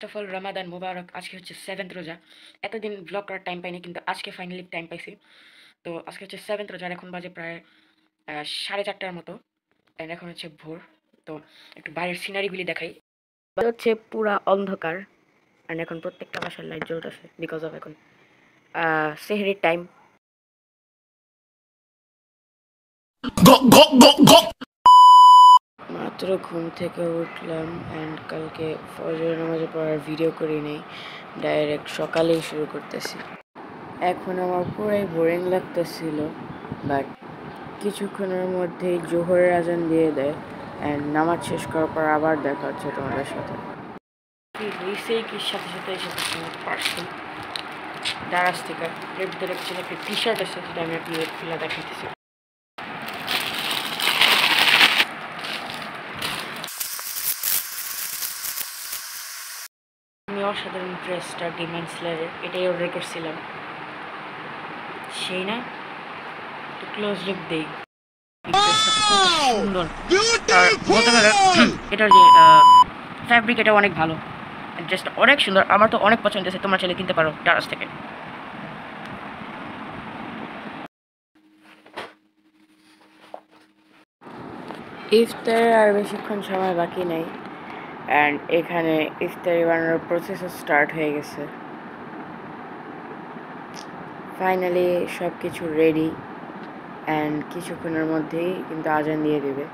First of all রমাদান মুবারক। আজকে হচ্ছে 7th রোজা। এতদিন ব্লগ করার টাইম পাইনি, কিন্তু আজকে ফাইনালি টাইম পাইছি। তো আজকে হচ্ছে 7th রোজা, এখন বাজে প্রায় 4:30টার মতো, অ্যান্ড এখন হচ্ছে ভোর। তো একটু বাইরের সিনারিগুলি দেখাই। হচ্ছে পুরা অন্ধকার, অ্যান্ড এখন প্রত্যেকটা বাসার লাইট জ্বলতেছে বিকজ অফ এখন সেহরির টাইম। মাত্র ঘুম থেকে উঠলাম, অ্যান্ড কালকে ফজর নামাজে পড়ার ভিডিও করি নেই, ডাইরেক্ট সকালেই শুরু করতেছি। এখন আমার পুরাই বোরিং লাগতেছিল, বাট কিছুক্ষণের মধ্যেই জোহরের আজান দিয়ে দেয়, অ্যান্ড নামাজ শেষ করার পর আবার দেখা হচ্ছে তোমাদের সাথে। রিসেই কি সাথে সাথে এসে পড়ছে আমার পার্সেল দারাজ থেকে। এর ভিতরে ছিল একটা টি শার্ট আছে, যেটা আমি আপনি খুলে দেখাইতেছি। আমি অসাধারণ ড্রেসটা ডিম্যান্ড স্লেয়ারের, এটাই অর্ডার করছিলাম। সেই না, একটু ক্লোজ লুক দেই। সুন্দর, আর বলতে গেলে এটার যে ফ্যাব্রিক, এটা অনেক ভালো, ড্রেসটা অনেক সুন্দর, আমার তো অনেক পছন্দ হয়েছে। তোমরা চাইলে কিনতে পারো দারাজ থেকে। ইফতারের আর বেশিক্ষণ সময় বাকি নেই, অ্যান্ড এখানে ইফতারি বানানোর প্রসেসও স্টার্ট হয়ে গেছে। ফাইনালি সব কিছু রেডি, অ্যান্ড কিছুক্ষণের মধ্যেই কিন্তু আজান দিয়ে দেবে।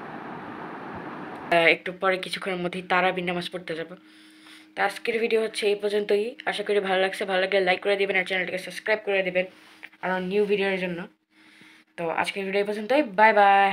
একটু পরে কিছুক্ষণের মধ্যেই তারাবির নামাজ পড়তে যাবো। তো আজকের ভিডিও হচ্ছে এই পর্যন্তই। আশা করি ভালো লাগছে। ভালো লাগলে লাইক করে দেবেন আর চ্যানেলটাকে সাবস্ক্রাইব করে দেবেন আরও নিউ ভিডিওর জন্য। তো আজকের ভিডিও এই পর্যন্তই। Bye bye.